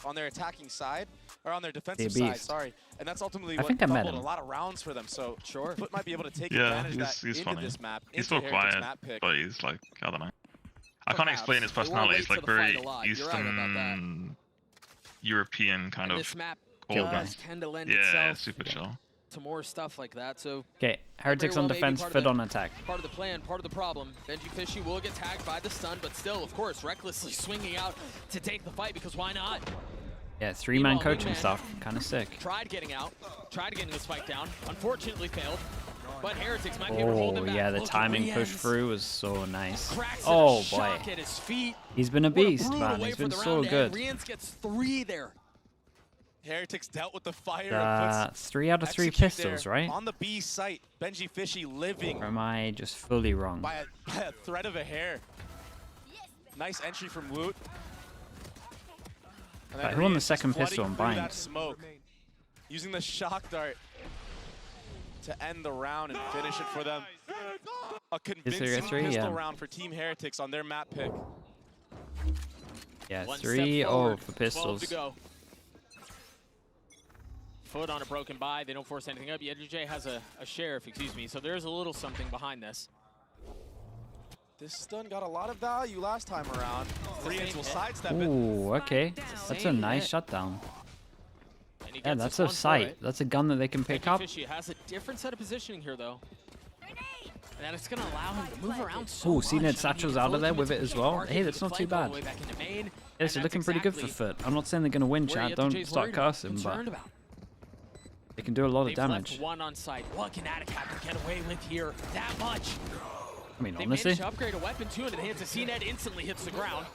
on their attacking side, or on their defensive side, sorry. And that's ultimately what fumbled a lot of rounds for them. So FUT might be able to take advantage of that into this map. He's so quiet, but he's like, I don't know. I can't explain his personality. He's like very Eastern European kind of cool guy. Yeah, super chill. To more stuff like that, so okay, Heretics on defense, FUT on attack. Part of the plan, part of the problem. Benji Fishy will get tagged by the stun, but still, of course, recklessly swinging out to take the fight because why not? Yeah, 3-man coaching stuff, kind of sick. Tried getting out, tried getting the spike down, unfortunately failed. But Heretics might be able to hold them back. Yeah, the timing push through was so nice. Oh boy, at his feet. He's been a beast, man. He's been so good. Rians gets 3 there. Heretics dealt with the fire. 3 out of 3 pistols, right? On the B site, Benji Fishy living. Or am I just fully wrong? By a thread of a hair. Nice entry from Woot. Who won the second pistol and bind? Smoke, using the shock dart to end the round and finish it for them. A convincing pistol round for Team Heretics on their map pick. Yeah, 3-0 for pistols. FUT on a broken buy. They don't force anything up. YJ has a sheriff, excuse me. So there's a little something behind this. This stun got a lot of value last time around. Rians will sidestep it. Ooh, okay. That's a nice shutdown. Yeah, that's a sight. That's a gun that they can pick up. Fishy has a different set of positioning here, though. And it's going to allow him to move around so much. Ooh, CNED Satchel's out of there with it as well. Hey, that's not too bad. Yeah, it's looking pretty good for FUT. I'm not saying they're going to win, chat. Don't start cursing, but they can do a lot of damage. One on site. What can Atacaptor get away with here? That much. I mean, they honestly, managed to upgrade a weapon too, and the hands of CNED instantly hits the ground.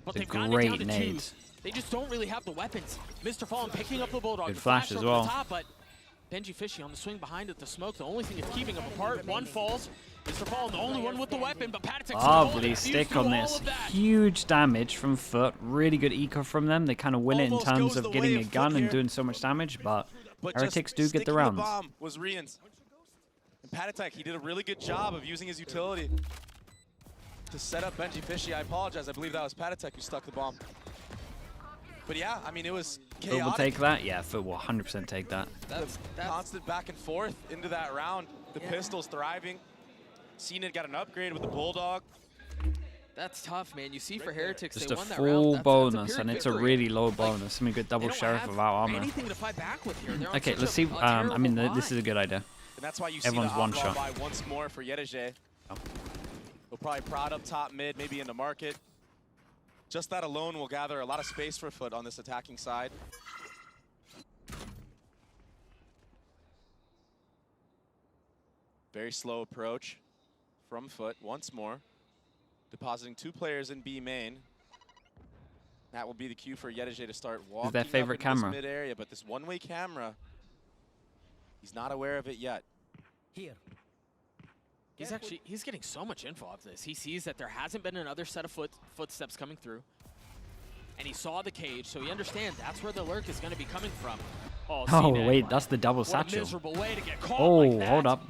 But they've gotten it down to nades. 2. They just don't really have the weapons. Mr. Fallen picking up the Bulldog. Good flash as well. Top, but Benji Fishy on the swing behind it, the smoke, the only thing that's keeping them apart. One falls. Mr. Fallen, the only one with the weapon, but Patek lovely stick on this. Huge damage from FUT. Really good eco from them. They kind of win it in terms of getting a gun and doing so much damage, but Heretics do get the rounds. The bomb was Rians. And Patek, he did a really good job of using his utility to set up Benji Fishy. I apologize. I believe that was Patek who stuck the bomb. But yeah, I mean, it was chaotic. FUT will take that? Yeah, FUT will 100% take that. That's constant back and forth into that round. The pistol's thriving. CNED got an upgrade with the Bulldog. That's tough, man. You see for Heretics, just they a won that full round. bonus, and it's a really low bonus. Something good double sheriff without armor. Anything to fight back with here. Okay, let's see. I mean, this is a good idea. And that's why you Everyone's see the one shot. buy once more for YJ. We'll probably prod up top mid, maybe into market. Just that alone will gather a lot of space for FUT on this attacking side. Very slow approach from FUT once more. Depositing 2 players in B main. That will be the cue for YJ to start walking is their favorite up in camera. this mid area, but this one-way camera, he's not aware of it yet. Here. He's getting so much info off this. He sees that there hasn't been another set of footsteps coming through. And he saw the cage, so he understands that's where the lurk is going to be coming from. Oh wait, that's the double satchel. Hold up.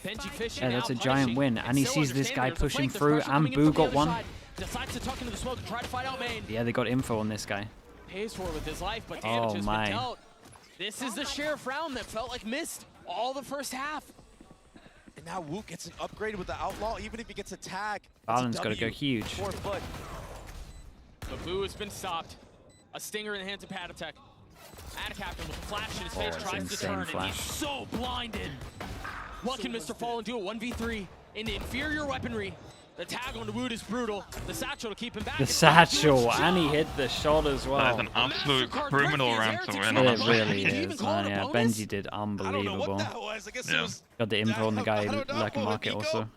Yeah, that's a giant win. And he sees this guy pushing through, and Boo got one. Decides to tuck into the smoke and try to fight out main. Yeah, they got info on this guy. Pays for it with his life, but damage has been dealt. This is the sheriff round that felt like missed all the first half. And now Woot gets an upgrade with the Outlaw, even if he gets a tag. Balin's got to go huge. 4 FUT. But Boo has been stopped. A stinger in the hands of Patek. Atacaptor with a flash in his face tries to turn, and he's so blinded. What can Mr. Fallen do? 1v3 in the inferior weaponry. The tag on the Woot is brutal. The satchel to keep him back. The satchel, and he hit the shot as well. That's an absolute criminal round to win. It really is, man. Yeah, Benji did unbelievable. Got the info on the guy lurking market also.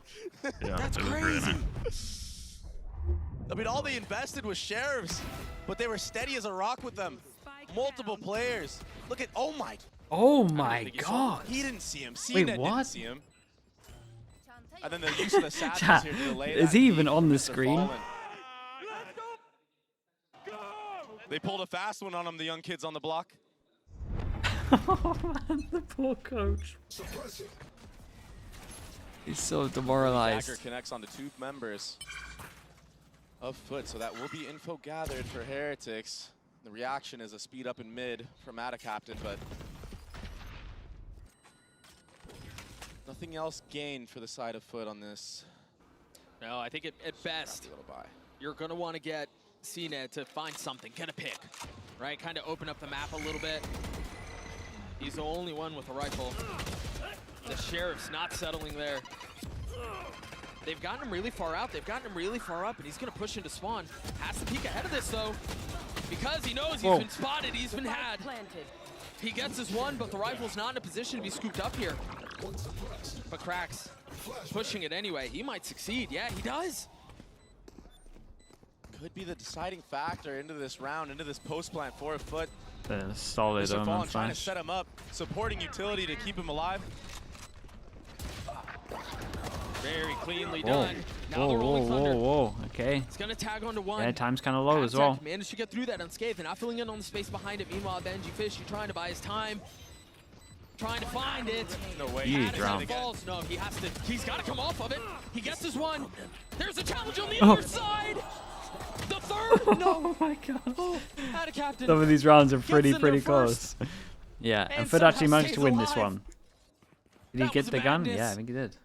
Yeah, that's crazy. I mean, all they invested was sheriffs, but they were steady as a rock with them. Multiple players. Look at, oh my god. He didn't see him. Wait, what? Didn't see him. And then the use of the satchels here to delay is he even on the screen? They pulled a fast one on him, the young kids on the block. Oh man, the poor coach. He's so demoralized. Dagger connects on the 2 members of FUT, so that will be info gathered for Heretics. The reaction is a speed up in mid from Atacaptain, but nothing else gained for the side of FUT on this. No, I think at best, you're going to want to get CNED to find something, get a pick, right? Kind of open up the map a little bit. He's the only one with a rifle. The Sheriff's not settling there. They've gotten him really far out. They've gotten him really far up, and he's going to push into spawn. Has to peek ahead of this, though, because he knows he's been spotted. He's been had. He gets his one, but the rifle's not in a position to be scooped up here. But Cracks pushing it anyway. He might succeed. Yeah, he does. Could be the deciding factor into this round, into this post plant for FUT. Solid Mr. Fallen flash. trying to set him up, supporting utility to keep him alive. Very cleanly done. Now Whoa, the Rolling Thunder. whoa. Okay. It's going to tag onto one. Yeah, time's kind of low as well. Managed to get through that unscathed. They're not filling in on the space behind it. Meanwhile, benjyfishy trying to buy his time. Trying to find it. No way. Falls. No, he has to. He's got to come off of it. He gets his one. There's a challenge on the other side. The third. No. Oh my god. Atacaptain. Some of these rounds are pretty close. Yeah, and FUT actually managed to win this one. Did he get the gun? Yeah, I think he did.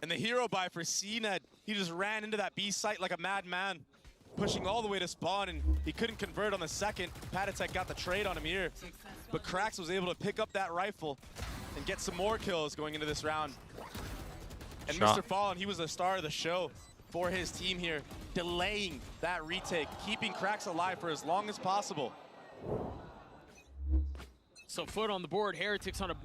And the hero buy for CNED, he just ran into that B site like a madman, pushing all the way to spawn, and he couldn't convert on the second. Patatech got the trade on him here, but Cracks was able to pick up that rifle and get some more kills going into this round. And Mr. Fallen, he was the star of the show for his team here, delaying that retake, keeping Cracks alive for as long as possible. So FUT on the board, Heretics on a...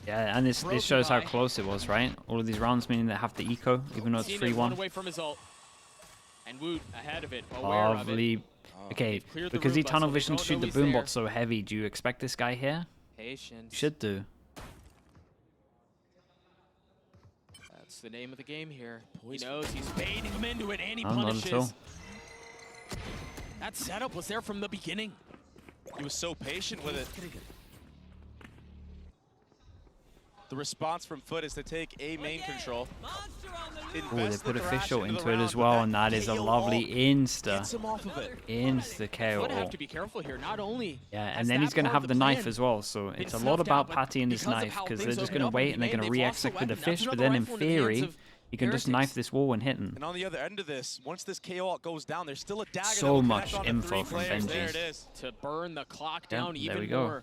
Yeah, and this shows how close it was, right? All of these rounds meaning they have the eco, even though it's 3-1. Away from his ult. And Woot ahead of it, aware of it. Okay, because he tunnel vision to shoot the boombot so heavy, do you expect this guy here? Patience. You should do. That's the name of the game here. He knows he's baiting him into it, and he Not at all. punishes. That setup was there from the beginning. He was so patient with it. The response from FUT is to take A main control. Oh, they put official into it as well, and that is a lovely insta KO. FUT have to be careful here. Not only and then he's going to have the knife as well, so it's a lot about Patty and his knife, because they're just going to wait and they're going to re-exec with the fish, but then in theory, you can just knife this wall and hit him. And on the other end of this, once this KO ult goes down, there's still a dagger. So much info from Benji. There it is. To burn the clock down even there we go. more.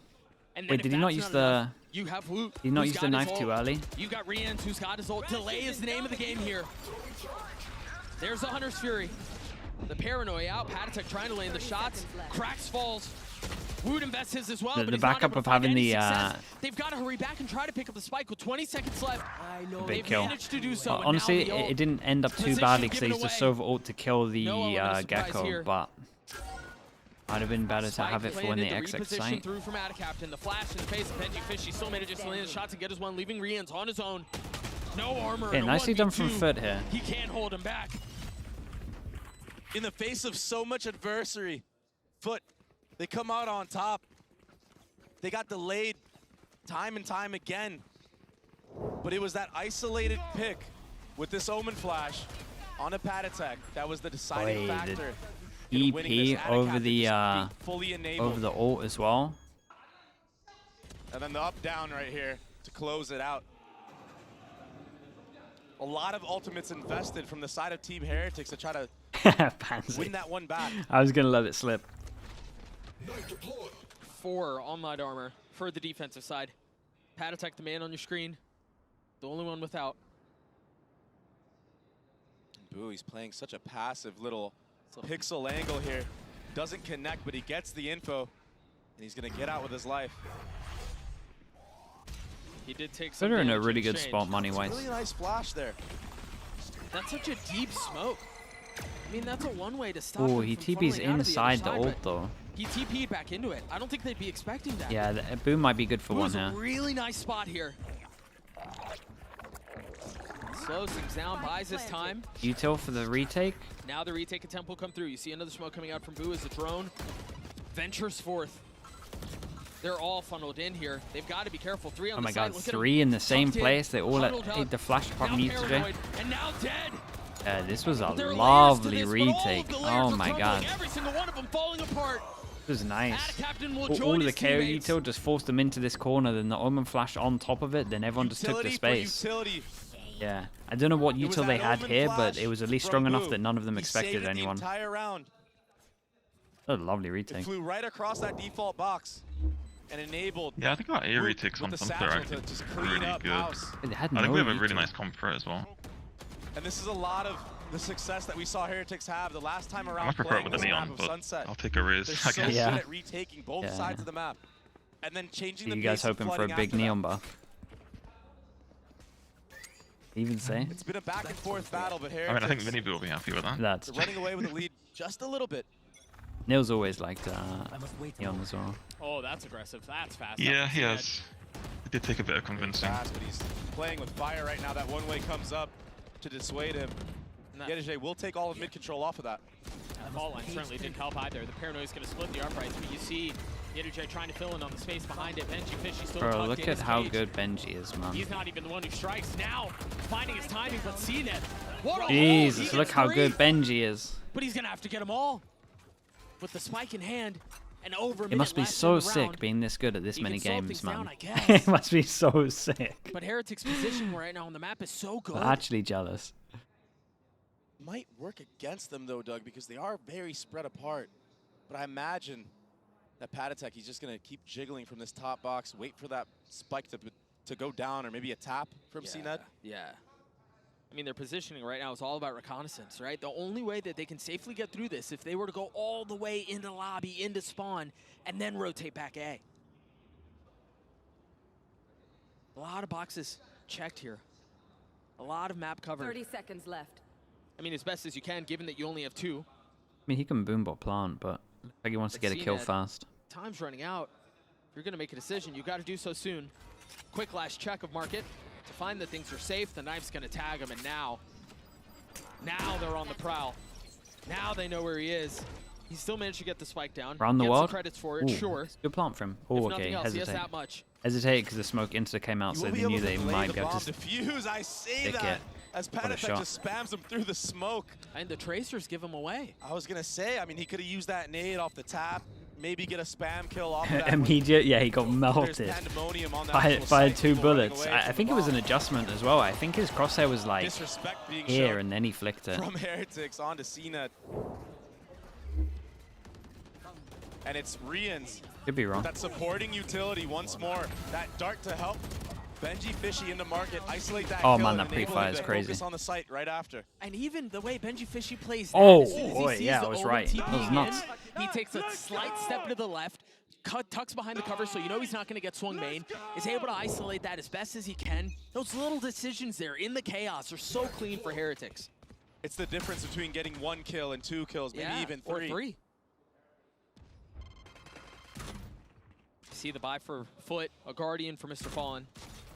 And wait, did he not use the... You have Woot. Did he not use the knife too early? You got Rians, who's got his ult. Delay is the name of the game here. There's the Hunter's Fury. The paranoia out. Patatech trying to land the shots. Cracks falls. Woot invests his as well. The backup of having the... They've got to hurry back and try to pick up the spike with 20 seconds left. Big kill. Managed to do so. Honestly, it didn't end up too badly because they used the Sova ult to kill the Gecko, but... Might have been better to have it for when they exit site. Through from Atacaptain, the flash in the face of benjyfishy. Still manages to land the shots and get his one, leaving Rians on his own. No armor. Okay, nicely done from FUT here. He can't hold him back. In the face of so much adversity, FUT, they come out on top. They got delayed time and time again. But it was that isolated pick with this Omen flash on a Patatech that was the deciding factor. EP over the ult as well. And then the up down right here to close it out. A lot of ultimates invested from the side of Team Heretics to try to win that one back. I was gonna let it slip. 4 all-night armor for the defensive side. Patatech, the man on your screen, the only one without. Boo, he's playing such a passive little pixel angle here. Doesn't connect, but he gets the info, and he's gonna get out with his life. He did take some They're in a really good spot money-wise. Really nice flash there. That's such a deep smoke. I mean, that's a one way to stop. Oh, he TP's inside the ult though. He TP'd back into it. I don't think they'd be expecting that. Yeah, the boom might be good for one here. Really nice spot here. Slows things down, buys his time. Util for the retake. Now the retake attempt will come through. You see another smoke coming out from Boo as the drone ventures forth. They're all funneled in here. They've got to be careful. 3 on the side. Oh my god, 3 in the same place. They all ate the flash probably needs to do. And now dead. This was a lovely retake. Oh my god. Every single one of them falling apart. This was nice. All All of the KO util just forced them into this corner, then the Omen flash on top of it, then everyone just took the space. Yeah. I don't know what util they had here, but it was at least strong enough that none of them expected anyone. Oh, lovely retake. Flew right across that default box and enabled. Yeah, I think our Heretics on something are actually really good. I think we have a really nice comp for it as well. And this is a lot of the success that we saw Heretics have the last time around. I prefer it with the neon, but Sunset. I'll take a risk. They're so good at retaking both sides of the map. And then changing the you guys hoping for a big neon buff? Even say? It's been a back and forth battle, but Heretics, I mean, I think Vinny will be happy with that. That's running away with the lead just a little bit. Neil's always liked neon as well. Oh, that's aggressive. That's fast. Yeah, he has. It did take a bit of convincing. Fast, but he's playing with fire right now. That one way comes up to dissuade him. Yettage will take all of mid control off of that. The ball line certainly didn't help either. The paranoia is going to split the uprights, but you see Yettage trying to fill in on the space behind it. Benji Fishy still Bro, look at how good Benji is, man. He's not even the one who strikes now, finding his timing, but CNET. What a Jesus, look how good Benji is. But he's going to have to get them all. With the spike in hand and over. It must be so sick being this good at this many games, man. It must be so sick. But Heretics' position right now on the map is so good. I'm actually jealous. Might work against them though, Doug, because they are very spread apart. But I imagine that Patatek, he's just gonna keep jiggling from this top box, wait for that spike to go down, or maybe a tap from CNET. Yeah. I mean, their positioning right now is all about reconnaissance, right? The only way that they can safely get through this if they were to go all the way into lobby, into spawn, and then rotate back A. A lot of boxes checked here. A lot of map covered. 30 seconds left. I mean, as best as you can, given that you only have 2. I mean, he can boombot plant, but looks like he wants to get a kill fast. Time's running out. If you're going to make a decision, you got to do so soon. Quick last check of market. To find that things are safe, the knife's going to tag him, and now they're on the prowl. Now they know where he is. He still managed to get the spike down. Around the world? Credits for it, sure. Good plant from him. Oh, okay, else, hesitate. He has that much. Hesitate because the smoke insta came out, so they knew they might be able to defuse. I say that as Patatek just spams him through the smoke. And the tracers give him away. I was going to say, I mean, he could have used that nade off the tap. Maybe get a spam kill off of that. Immediate, yeah, he got melted by 2 bullets. I think it was an adjustment as well. I think his crosshair was like here, and then he flicked it. From Heretics onto CNET. And it's Rians. Could be wrong. That supporting utility once more. That dart to help Benji Fishy into market, isolate that kill, man, that pre-fire is crazy. Focus on the site right after. And even the way Benji Fishy plays oh boy, yeah, I was right. That was nuts. He takes a slight step to the left, tucks behind the cover so you know he's not going to get swung main, is able to isolate that as best as he can. Those little decisions there in the chaos are so clean for Heretics. It's the difference between getting 1 kill and 2 kills, maybe even 3. Or 3. See the buy for FUT, a guardian for Mr. Fallen.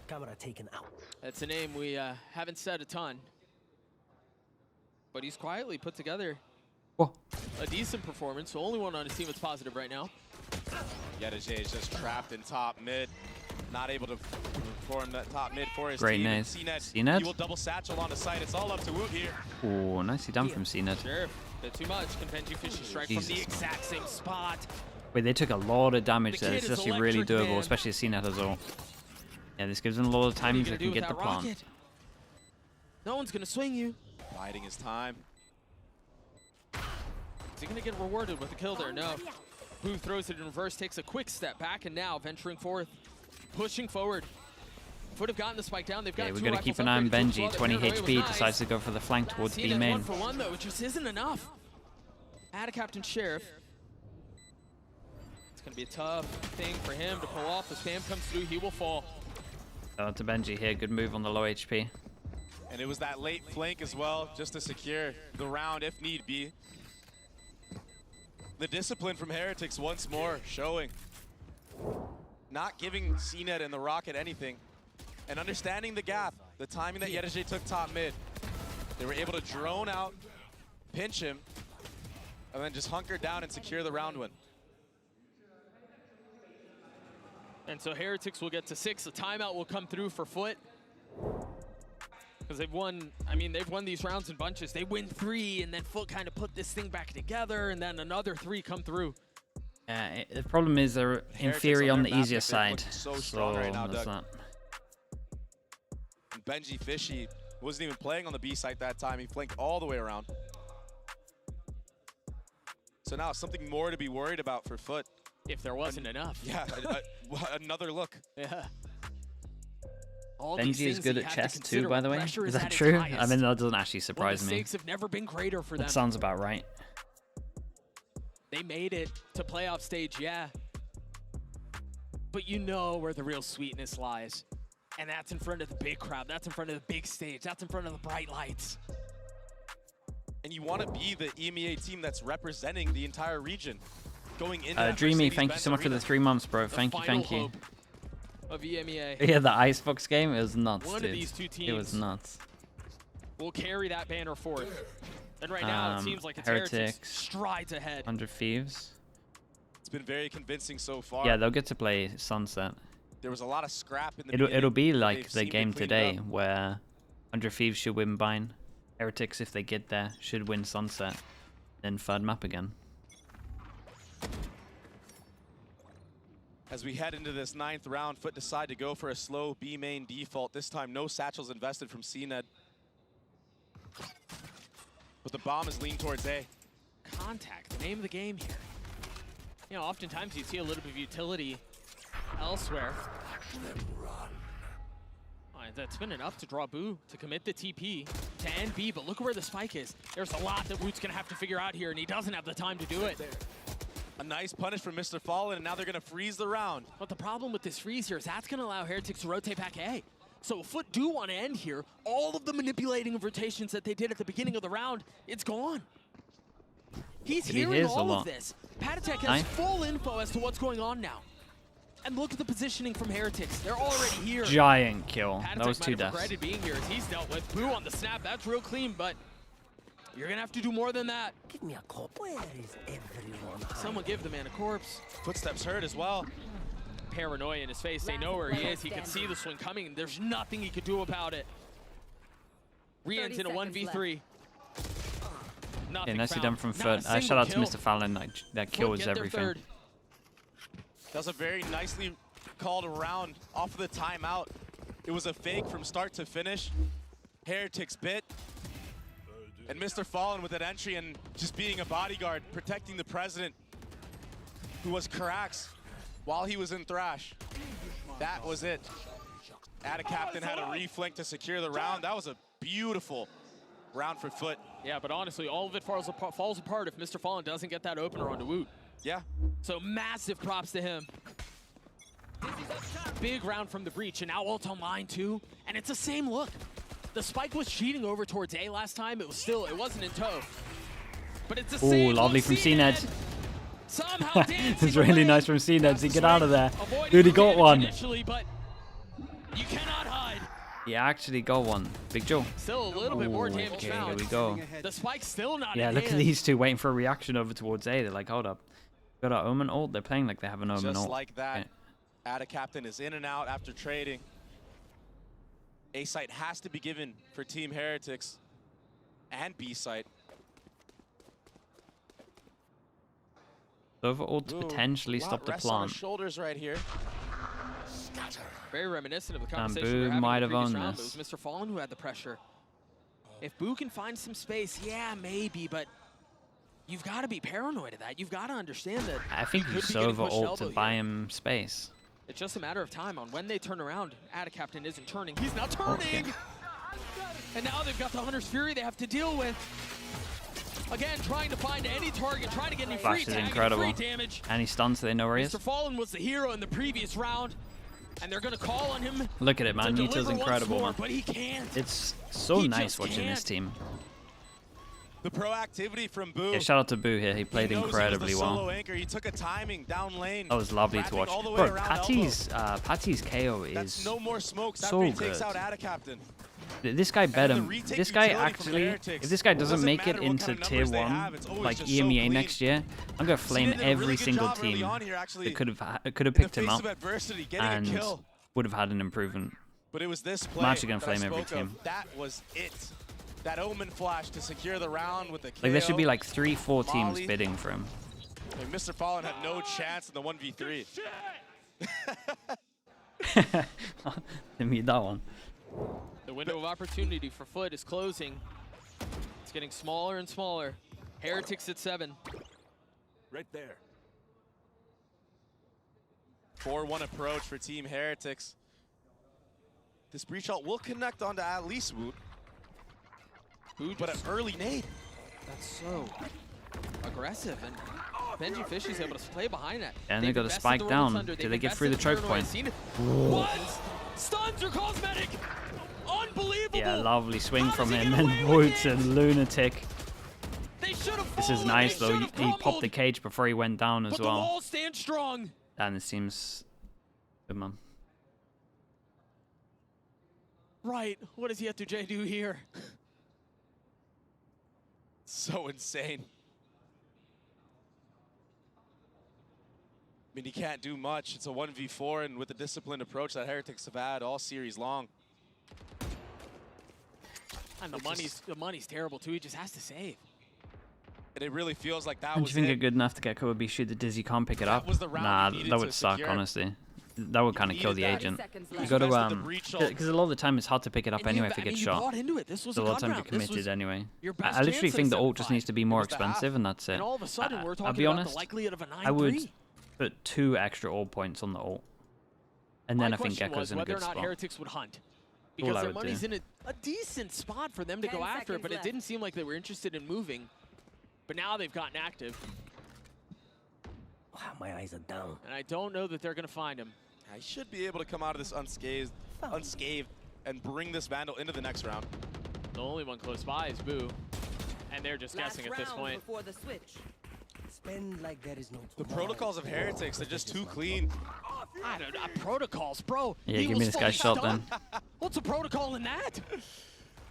Camera taken out. That's a name we haven't said a ton. But he's quietly put together a decent performance. The only one on his team that's positive right now. Yettage is just trapped in top mid. Not able to perform that top mid for his Great team. nice. CNET, he will double satchel on the site. It's all up to Woot here. Oh, nicely done from CNET. Sure, bit too much. Can Benji Fishy strike from the exact same spot? Wait, they took a lot of damage there. It's actually really doable, especially CNET as well. Yeah, this gives them a lot of time they can get the plant. Rocket? No one's gonna swing you. Biding his time. Is he gonna get rewarded with a kill there? No. Boo throws it in reverse, takes a quick step back, and now venturing forth, pushing forward. FUT have gotten the spike down. They've got we gotta keep an eye on Benji. 20 HP, decides to go for the flank towards B main. 1 for 1 though, which just isn't enough. Add a Captain Sheriff. It's gonna be a tough thing for him to pull off. The spam comes through, he will fall. To Benji here, good move on the low HP. And it was that late flank as well, just to secure the round if need be. The discipline from Heretics once more showing. Not giving CNET and the Rocket anything. And understanding the gap, the timing that Yettage took top mid. They were able to drone out, pinch him, and then just hunker down and secure the round win. And so Heretics will get to 6. A timeout will come through for FUT. Because they've won, I mean, they've won these rounds in bunches. They win 3, and then FUT kind of put this thing back together, and then another 3 come through. The problem is they're in theory on the easier side. So strong right now, that's Doug. And Benji Fishy wasn't even playing on the B site that time. He flanked all the way around. So now something more to be worried about for FUT. If there wasn't enough. Yeah, another look. Yeah. Benji is good at chess too, by the way. Is that true? I mean, that doesn't actually surprise me. The stakes have never been greater for them. That sounds about right. They made it to playoff stage, yeah. But you know where the real sweetness lies. And that's in front of the big crowd. That's in front of the big stage. That's in front of the bright lights. And you want to be the EMEA team that's representing the entire region. Going into Dreamy, thank you so much for the 3 months, bro. Thank you. Of EMEA. Yeah, the Icebox game, it was nuts, One dude. of these two teams. It was nuts. Will carry that banner forth. And right now, it seems like it's Heretics, strides ahead. 100 Thieves. It's been very convincing so far. Yeah, they'll get to play Sunset. There was a lot of scrap in the beginning. It'll be like the game today, where 100 Thieves should win Bind. Heretics, if they get there, should win Sunset. Then third map again. As we head into this 9th round, FUT decide to go for a slow B main default. This time, no satchels invested from CNED. But the bomb is leaned towards A. Contact, the name of the game here. You know, oftentimes you see a little bit of utility elsewhere. That's been enough to draw Boo to commit the TP to end B, but look where the spike is. There's a lot that Woot's gonna have to figure out here, and he doesn't have the time to do it. A nice punish from Mr. Fallen, and now they're gonna freeze the round. But the problem with this freeze here is that's gonna allow Heretics to rotate back A. So if FUT do want to end here, all of the manipulating of rotations that they did at the beginning of the round, it's gone. He's hearing all of this. Patatech has full info as to what's going on now. And look at the positioning from Heretics. They're already here. Giant kill. Patatech That was 2 might have deaths. regretted being here as he's dealt with. Boo on the snap. That's real clean, but you're going to have to do more than that. Give me a corpse. Where is everyone? Someone give the man a corpse. Footsteps heard as well. Paranoia in his face. They know where he is. He can see the swing coming, and there's nothing he could do about it. Re-ends in a 1v3. Yeah, nicely done from FUT. Shout out to Mr. Fallon. That kill was everything. That was a very nicely called round off of the timeout. It was a fake from start to finish. Heretics bit. And Mr. Fallen with an entry and just being a bodyguard, protecting the president, who was Karax while he was in Thrash. That was it. Captain had a reflink to secure the round. That was a beautiful round for FUT. Yeah, but honestly, all of it falls apart if Mr. Fallen doesn't get that opener onto Woot. Yeah. So massive props to him. Big round from the breach, and now ult online too. And it's the same look. The spike was cheating over towards A last time. It wasn't in tow. But it's the same. Ooh, lovely from CNED. Somehow it's really nice from CNED to get out of there. Dude, he got one. Initially, but you cannot hide. He actually got one. Big Joe. Still a little bit more damage now. Here we go. The spike's still not Yeah, in look hand. at these two waiting for a reaction over towards A. They're like, hold up. Got our Omen ult? They're playing like they have an Omen ult. Just like that. Okay. Captain is in and out after trading. A site has to be given for Team Heretics and B site. Over ult to potentially stop the plant. Shoulders right here. Very reminiscent of the conversation Boo we were having might in the have previous owned round. this. It was Mr. Fallen who had the pressure. If Boo can find some space, yeah, maybe, but you've got to be paranoid of that. You've got to understand that. I think he's so over ult to buy him space. It's just a matter of time on when they turn around. Captain isn't turning. He's not turning! Okay. And now they've got the Hunter's Fury they have to deal with. Again, trying to find any target, trying to get any free tag, free damage. And he stuns, so they know where he is. Mr. Fallen was the hero in the previous round, and they're going to call on him. Look at it, man. Nito's incredible, more, man. But he can't. It's so nice watching this team. The proactivity from Boo. Yeah, shout out to Boo here. He played incredibly he was the solo well. Anchor. He took a timing down lane. That was lovely to watch. Bro, Patty's KO is no more smokes so after he good. takes out Captain. This guy bet him. This guy actually, if this guy doesn't make it into tier 1, like EMEA next year, I'm gonna flame every single team that could have picked him up and would have had an improvement. But it was this play I'm actually gonna that I flame every spoke of. team. That was it. That Omen flash to secure the round with the KO. Like there should be like 3-4 teams Molly. bidding for him. Like Mr. Fallen had no chance in the 1v3. Didn't mean that one. The window of opportunity for FUT is closing. It's getting smaller and smaller. Heretics at 7. Right there. 4-1 approach for Team Heretics. This breach ult will connect onto at least Woot. But an early nade. That's so aggressive, and Benji Fish is able to play behind that. And they got a spike down. Do they get through the choke point? What? Stuns are cosmetic. Unbelievable. Yeah, lovely swing from him. And Woots and Lunatic. They should have. This is nice though. He popped the cage before he went down as but well. The wall stands strong. And it seems good, man. Right. What does Yetuje do here? So insane. I mean, he can't do much. It's a 1v4, and with the disciplined approach that Heretics have had all series long. And the money's terrible too. He just has to save. And it really feels like that Don't was you think it. you're good enough to get Kobe shoot the Dizzy can't pick it up? was the round Nah, you needed that to would suck, secure. honestly. That would kind of kill the needed that. agent. You left. got to Invested the breach ult. because a lot of the time it's hard to pick it up And anyway you, if it I mean, gets you shot. bought into it. This was So a a lot of times you're gun round. This committed was anyway. your I best literally chance think at the a ult just 7-5. needs to be more It was the half. expensive, and that's it. And all of a sudden, we're I'll talking be about honest, the likelihood of a 9-3. I would put 2 extra ult points on the ult. And then My I think question Gecko's was in a whether good or not spot. Heretics would hunt. All Because I their would money's do. in a decent spot for them to go after it, but it didn't seem like they were interested in moving. But now they've gotten active, Wow, my eyes are down. and I don't know that they're going to find him. I should be able to come out of this unscathed, and bring this Vandal into the next round. The only one close by is Boo, and they're just guessing at this point. Before the switch. Spend like there is no The tomorrow. protocols of Heretics, they're just too clean. I don't know, protocols, bro. Yeah, He give me was this guy's fully shot then. stunned. What's a protocol in that?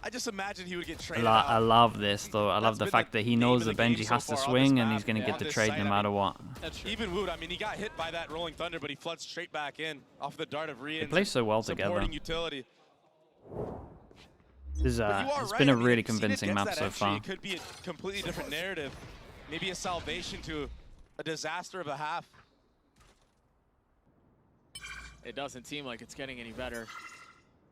I just imagine he would get traded I out. love this though. I love That's the been fact the that he name knows of the that Benji game so has to far on swing this and map he's going to and get on the this trade site. no I matter mean, what. That's true. Even Woot, I mean, he got hit by that Rolling Thunder, but he floods straight back in off the dart of Rian. They play so well together. Supporting utility. This is, But you are it's right. been I a mean, really if Zenit convincing gets map that so entry, far. It could be a completely different narrative. Maybe a salvation to a disaster of a half. It doesn't seem like it's getting any better.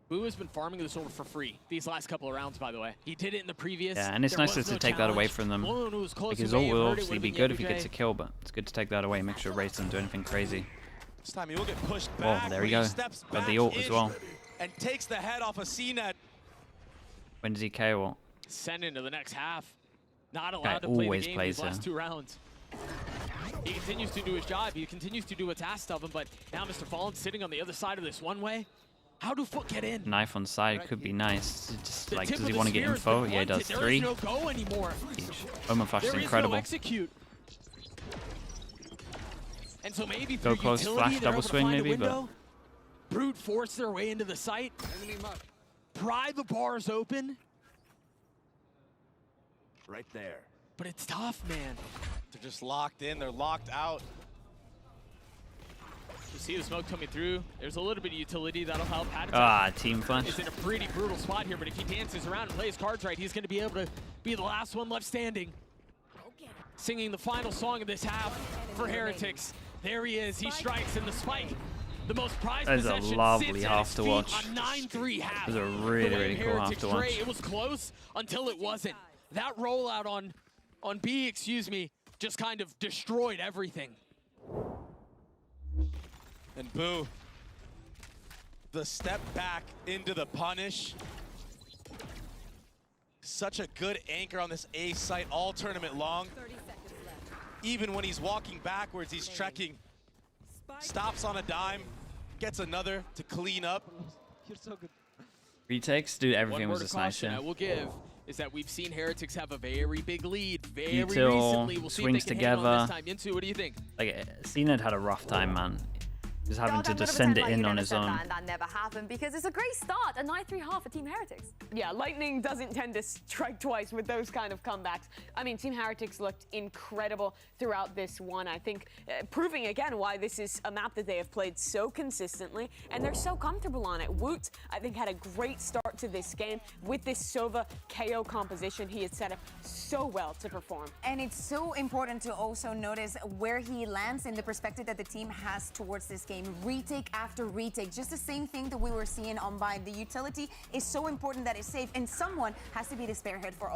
Boo has been farming this over for free these last couple of rounds, by the way. He did it in the previous. Yeah, and it's There nice was to no take that away challenge. from them. One who was close Like his to ult may have will heard it obviously would've be been good if he Yetuje. gets a kill, but it's good to take that away. Make sure Race doesn't do anything crazy. This time he will get pushed Oh, back. there but we go. He steps Got back the ult as in well. And takes the head off a CNET. When does he KO? Sent into the next half. Not Guy allowed to play the always game plays these last here. 2 rounds. He continues to do his job. He continues to do what's asked of him, but now Mr. Fallen sitting on the other side of this one way. How do FUT get in? Knife on side could be nice. Just The like, tip does of he the want to get spear has info? been Yeah, he does. blunted. 3 There is no go anymore. each. Omen Flash is There is incredible. no execute. And so maybe Go through close, utility, flash, they're double able to swing find a maybe, but- window, brute force their way into the site, pry the bars open, Right there. but it's tough, man. They're just locked in. They're locked out. You see the smoke coming through. There's a little bit of utility that'll help. Ah, team flash. Is in a pretty brutal spot here, but if he dances around and plays cards right, he's going to be able to be the last one left standing. Singing the final song of this half for Heretics. There he is. He strikes in the spike. The most prized That is a possession lovely sits at half his to feet watch. on 9-3 half. It was a The really, way really cool half Heretics to play, watch. It was close until it wasn't. That rollout on B, excuse me, just kind of destroyed everything. And Boo, the step back into the punish. Such a good anchor on this A site all tournament long. 30 seconds left. Even when he's walking backwards, he's trekking. Stops on a dime, gets another to clean up. Retakes, dude, everything One was word just of nice, caution yeah. I will give is that we've seen Heretics have a very big lead very Util recently. We'll see if they swings can handle it together. this time. Yinsu, what do you think? Like, CNED had a rough time, man. He's having Dog, to I'm gonna just send it pretend like in you on never his said own. that, and that never happened because it's a great start. A 9-3 half for Team Heretics. Yeah, Lightning doesn't tend to strike twice with those kind of comebacks. I mean, Team Heretics looked incredible throughout this one. I think proving again why this is a map that they have played so consistently and they're so comfortable on it. Woot, I think, had a great start to this game with this Sova KO composition. He is set up so well to perform. And it's so important to also notice where he lands in the perspective that the team has towards this game. Retake after retake, just the same thing that we were seeing on Bind. The utility is so important that it's safe, and someone has to be the spearhead for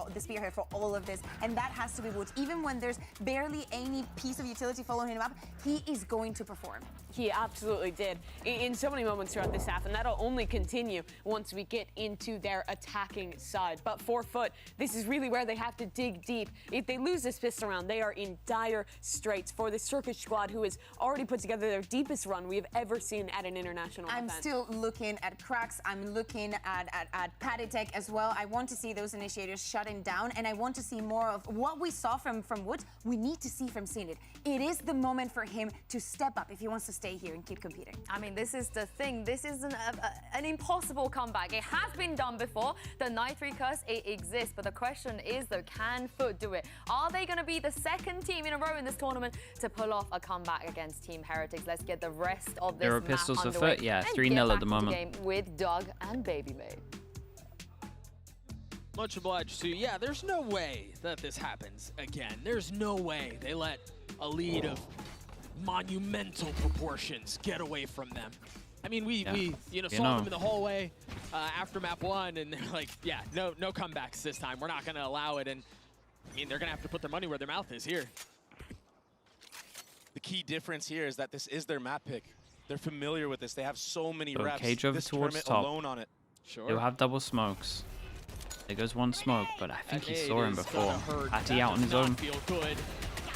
all of this, and that has to be Woods. Even when there's barely any piece of utility following him up, he is going to perform. He absolutely did in so many moments throughout this half, and that'll only continue once we get into their attacking side. But for FUT, this is really where they have to dig deep. If they lose this pistol round, they are in dire straits for the Turkish squad, who has already put together their deepest run we have ever seen at an international I'm event. still looking at Cracks. I'm looking at Retake as well. I want to see those initiators shutting down, and I want to see more of what we saw from Woods. We need to see from Zenit. It is the moment for him to step up if he wants to stay here and keep competing. I mean, this is the thing. This is an impossible comeback. It has been done before. The 9-3 curse, it exists. But the question is, though, can FUT do it? Are they going to be the second team in a row in this tournament to pull off a comeback against Team Heretics? Let's get the rest of this There are map pistols for underway FUT, yeah, and 3-0 get at back the to moment. game with Doug and Baby May. Much obliged to. Yeah, there's no way that this happens again. There's no way they let a lead of monumental proportions get away from them. I mean, we saw them in the hallway after map 1, and they're like, yeah, no comebacks this time. We're not going to allow it. And I mean, they're going to have to put their money where their mouth is here. The key difference here is that this is their map pick. They're familiar with this. They have so many reps. Cage over this towards tournament top. alone on it. Sure. They'll have double smokes. There goes one smoke, but I think he That saw him nade is before. gonna hurt. Patty That out on does his not own. feel good.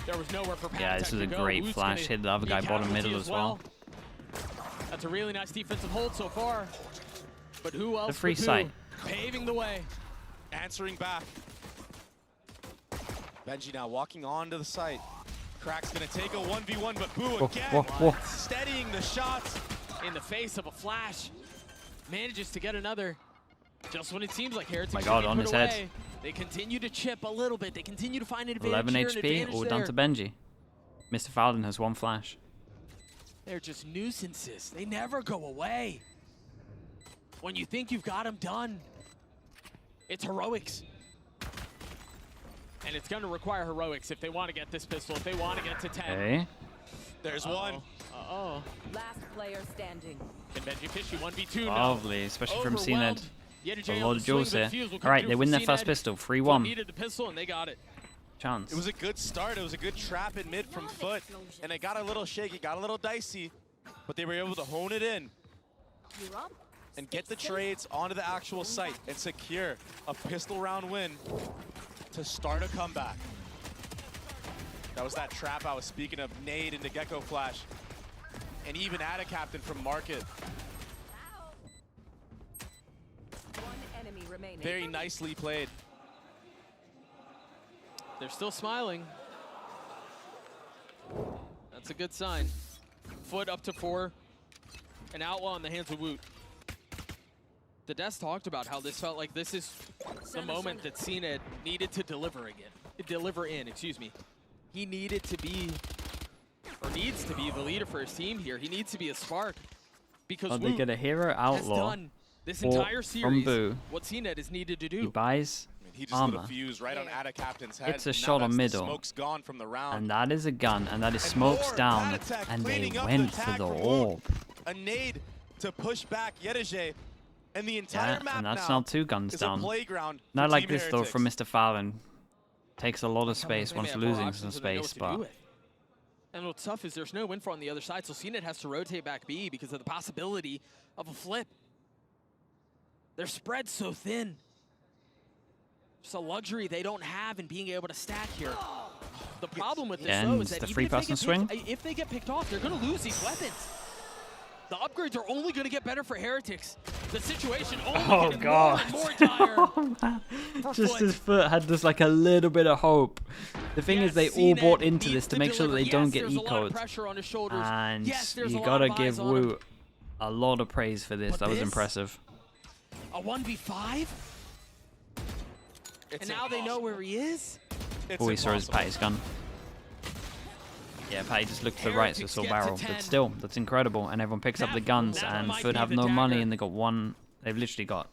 There was nowhere for Yeah, this Patek is a to go. great Woot's flash. gonna Hit the other be guy a bottom casualty middle as well. That's a really nice defensive hold so far. But who else? The free but who? sight. Paving the way. Answering back. Benji now walking onto the site. Crack's gonna take a 1v1, but Boo again steadying the shots. In the face of a flash. Manages to get another. Just when it seems like Heretics My should God, be on put his away. head. They continue to chip a little bit. They continue to find an advantage 11 here, an HP, advantage all there. down to Benji. Mr. Fallon has one flash. They're just nuisances. They never go away. When you think you've got them done, it's heroics. And it's going to require heroics if they want to get this pistol, if they want to get to 10. Okay. There's one. Uh-oh. Last player standing. Can Benji Fishy 1v2 now? Lovely, especially from CNED. Yetijay A on lot the of swing, duels but here. Fuse will come Alright, through they for win their first CNED. pistol. FUT 3-1. needed the pistol, and they got it. Chance. It was a good start. It was a good trap in mid from FUT. And it got a little shaky, got a little dicey. But they were able to hone it in and get the trades onto the actual site and secure a pistol round win to start a comeback. That was that trap I was speaking of, nade into Gecko Flash. And even add a captain from Market. One enemy remaining. Very nicely played. They're still smiling. That's a good sign. FUT up to 4. An outlaw in the hands of Woot. The Des talked about how this felt like this is the moment that CNED needed to deliver in, excuse me. He needed to be, or needs to be, the leader for his team here. He needs to be a spark. Because They Woot get a hero has outlaw done this entire from series Boo. what CNED is needed to do. He buys He just armor. lit a fuse right on Ada Captain's head. It's a Now shot on that's the middle. Smoke's gone from the round. And that is a gun, and that is smokes more down, Patek and they cleaning up went the for tag the from Woot. orb. A nade to push back Yetijay. And the entire Yeah, map and that's now now 2 guns is a down. playground Not for like Team this though Heretics. from Mr. Fallon. Takes a lot of space They once may have more losing options some than they know space, what to do but with. And what's tough is there's no info on the other side, so CNED has to rotate back B because of the possibility of a flip. They're spread so thin. It's a luxury they don't have in being able to stack here. The problem with this, though, And is that the even free if they person get swing? if they get picked off, they're going to lose these weapons. The upgrades are only going to get better for Heretics. The situation only Oh, getting God. more and more dire. Oh, man. Just FUT. his foot had just like a little bit of hope. The thing is, they all bought into this to make sure that they don't get E-codes. And you gotta give Wu a lot of praise for this. That was impressive. A 1v5? And now they know where he is? Oh, he saw his Patty's gun. Yeah, Patty just looked to the right, so saw barrel. But still, that's incredible. And everyone picks up the guns, and FUT have no money, and they got one. They've literally got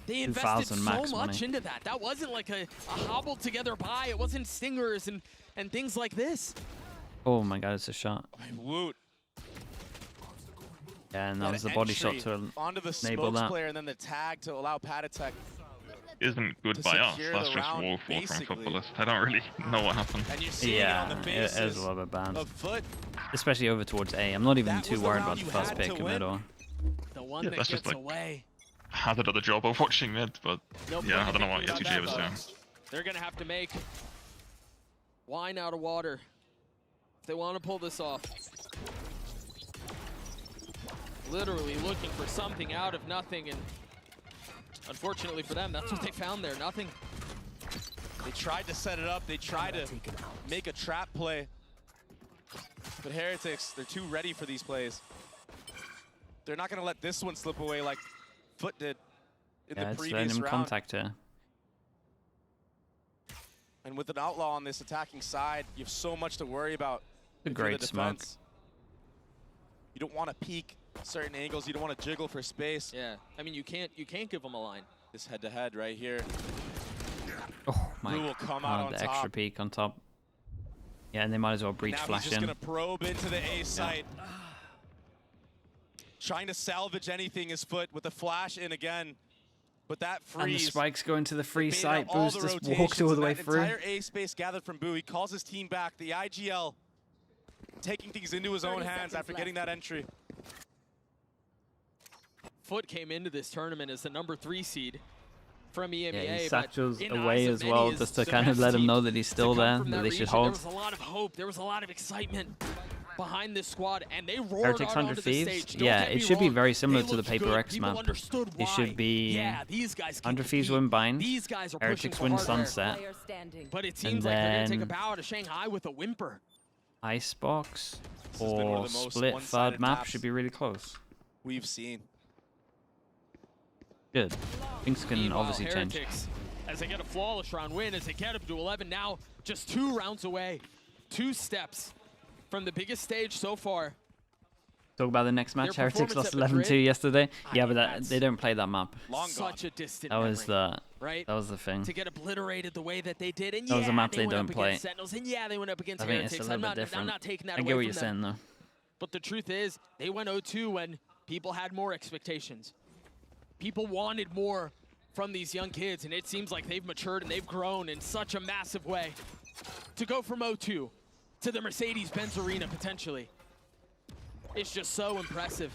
They invested 2,000 so max much money. into that. That wasn't like a hobbled together buy. It wasn't stingers and things like this. Oh my god, it's a shot. Woot. Yeah, and that was the body shot to onto the enable smokes that. player, and then the tag to allow Patatech. Isn't good To by us. secure That's the just round, woeful from basically. footballers. I don't really know what happened. And you're seeing Yeah, it on the it is faces a little bit bad. of FUT. Especially over towards A. I'm not even That too was the worried round about the you first had pick to of win. mid or. The one Yeah, that that's just gets like- away. Had another job of watching mid, but Nope, yeah, I nothing don't know what about SUG that, was though. doing. They're going to have to make wine out of water if they want to pull this off. Literally looking for something out of nothing, and unfortunately for them, that's what they found there, nothing. They tried to set it up. They tried to make a trap play. But Heretics, they're too ready for these plays. They're not going to let this one slip away like FUT did in Yeah, the it's previous random round. contact here. And with an outlaw on this attacking side, you have so much to worry about. A if you're the great smoke. defense. You don't want to peek certain angles. You don't want to jiggle for space. Yeah, I mean, you can't give them a line. This head-to-head right here. Oh my Blue will come out god, on the top. extra peek on top. Yeah, and they might as well breach Now flash he's just in. going to probe into the A site. Trying to salvage anything is FUT with the flash in again. But that And the freeze. spikes go into the free made site. up all Boo's the just rotations, walked all the and way that through. entire A space gathered from Boo. He calls his team back. The IGL taking things into his own hands after getting that entry. FUT came into this tournament as the #3 seed from EMEA. Yeah, he but satchels in the away eyes of as many, well, is just to the kind of best let him team know that he's still to come there, from that they should region. hold. There was a lot of hope. There was a lot of excitement behind this squad, and they roared Heretics out 100 onto the Thieves? stage. Don't Yeah, get it me should be wrong. very similar They to the looked Paper good. X People map. understood It should why. be Yeah, these guys can 100 Thieves compete. win Bind, These guys are Heretics pushing win for hardware. Sunset, Player standing. But it and seems like they're going to take a then bow to Shanghai with a whimper. Icebox This has been one or of the most split one-sided third map maps should be really close. we've seen. Good. Things can Meanwhile, obviously change. Heretics, as they get a flawless round win, as they get up to 11, now just 2 rounds away. 2 steps from the biggest stage so far. Talk about the next match. Their Heretics performance lost at 11-2 Madrid, yesterday. I Yeah, mean, but they don't play that map. Long gone. Such a distant That was memory, the right? that was the thing. To get obliterated the way that they did, and That was a map they they went don't up play. against Sentinels, and yeah, they went up against I think it's a Heretics. little I'm bit different. not taking that I away get what from you're them. saying though. But the truth is, they went 0-2 when people had more expectations. People wanted more from these young kids, and it seems like they've matured and they've grown in such a massive way. To go from 0-2 to the Mercedes-Benz Arena, potentially, it's just so impressive.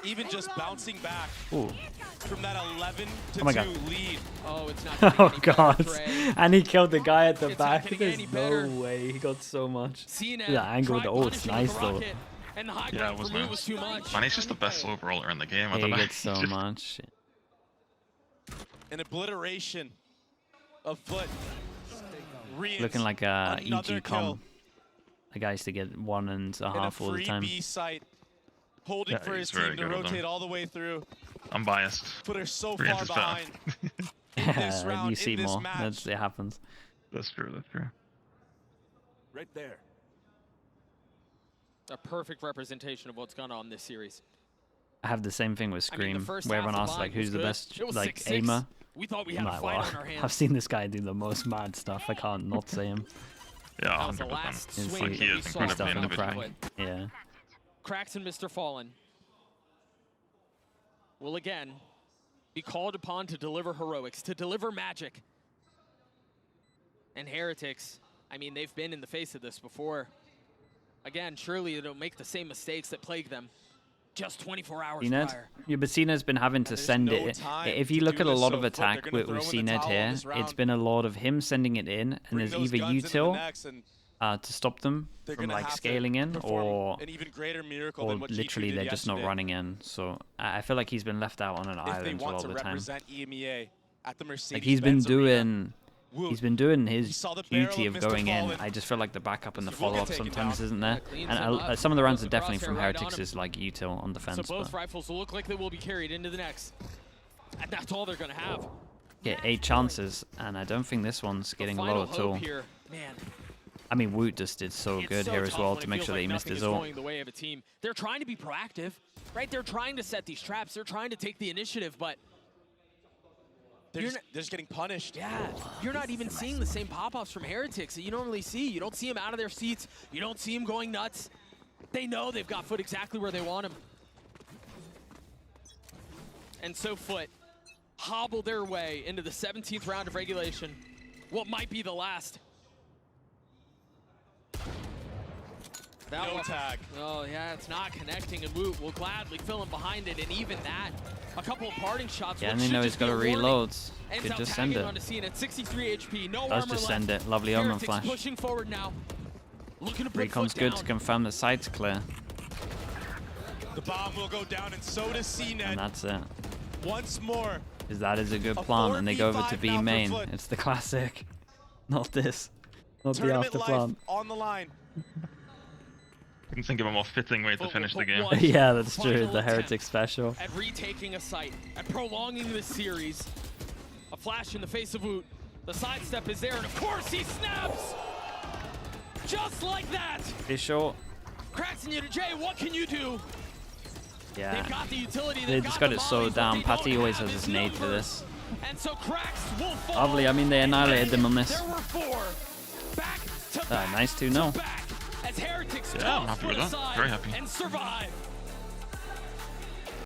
Even just bouncing back Ooh. from that 11 to Oh my 2 God. lead. Oh, it's not getting Oh any better, god. Trey. And he killed the guy at the It's not back. getting There's any no better. way. He got so much. CNET That angle with tried the ult's punishing nice with the though. rocket, and the high Yeah, ground it was for Lou nice. was too much. Man, he's just the best overall in the game. I Yeah, don't he know. gets so Just- much. An obliteration of FUT. Looking like a Another EG com. kill. The guy used to get 1.5 in a all the free time. B site. Holding Yeah, for his he's very team to good with them. rotate all the way through. I'm biased. FUT are so Reyes far is better. behind. in this round, you see in this more. match. It happens. That's true. That's true. Right there. A perfect representation of what's gone on this series. I have the same thing with I mean, the Scream, first where half everyone of asks Bind like who's was the good. best It was like 6-6. aimer. We thought we I'm had a like, fight well, on our hands. I've seen this guy do the most mad stuff. I can't not say him. Yeah, That was the 100%. last His swing Like, that he we is saw incredibly from individual. FUT. Yeah. Cracks and Mr. Fallen will again be called upon to deliver heroics, to deliver magic. And Heretics, I mean, they've been in the face of this before. Again, surely they don't make the same mistakes that plague them just 24 hours CNED? prior. Yeah, but CNED's been having to there's send no it. time If you to look do at a this, lot so of FUT, they're attack gonna with throw in the CNED towel on here, this it's round. been a lot of him sending it in, and Bring there's those either guns into the util necks and to stop them from like scaling in, or an even greater miracle than what literally G2 they're did just not yesterday. running in. So I feel like he's been left out on an If they island a want lot to of the time. represent EMEA at the Mercedes Like he's been doing his saw the barrel duty of of Mr. going in. Fallen. I just feel like the backup and the So we'll follow-up get taken sometimes down. isn't there. Cleans And him up. some of the rounds are The definitely crosshair from right on Heretics him. is like util on defense. So both But rifles will look like they will be carried into the next. And that's all they're going to have. get 8 chances, and I don't think this one's getting low at all. Here. Man, I mean, Woot just did so it's good so here as tough well when to it make feels sure that he like missed nothing his is ult. going the way of a team. They're trying to be proactive, right? They're trying to set these traps. They're trying to take the initiative, but They're just getting punished. yeah, you're not even seeing the same pop-offs from Heretics that you normally see. You don't see them out of their seats. You don't see them going nuts. They know they've got FUT exactly where they want him. And so FUT hobble their way into the 17th round of regulation. What might be the last. No tag. Oh yeah, it's not connecting, and Woot will gladly fill in behind it, and even that, a couple of parting shots. Yeah, what and they should know he's just got be to a warning, reload. ends Could up just send tagging it. onto scene at 63 HP, no Does armor just left. send it. Lovely omen Heretics flash. pushing forward now, looking to put Recon's FUT good down. to confirm the site's clear, The bomb will go down, and so does and CNET. that's it. Once more. Because that is a good A plant, and they go over to 4v5 B now for main. FUT. It's the classic, not this, not the Tournament after life plant. on the line. Couldn't think of a more fitting way to FUT finish will the put game. one Yeah, that's true. final The attempt Heretic special. at retaking a site, at prolonging this series. A flash in the face of Woot. The sidestep is there, and of course he snaps! Just like that! It's short. Cracks into Jay, what can you do? Yeah. They've got the utility, They they've just got got the it slowed volleys, what down. they Patty don't always have has is his nade for numbers. this. And so Cracks will fall. Lovely. I mean, they annihilated them on this. There were 4. Back to back Nice to 2-0. back as Heretics Yeah, I'm toss happy with FUT that. aside Very happy. and survive.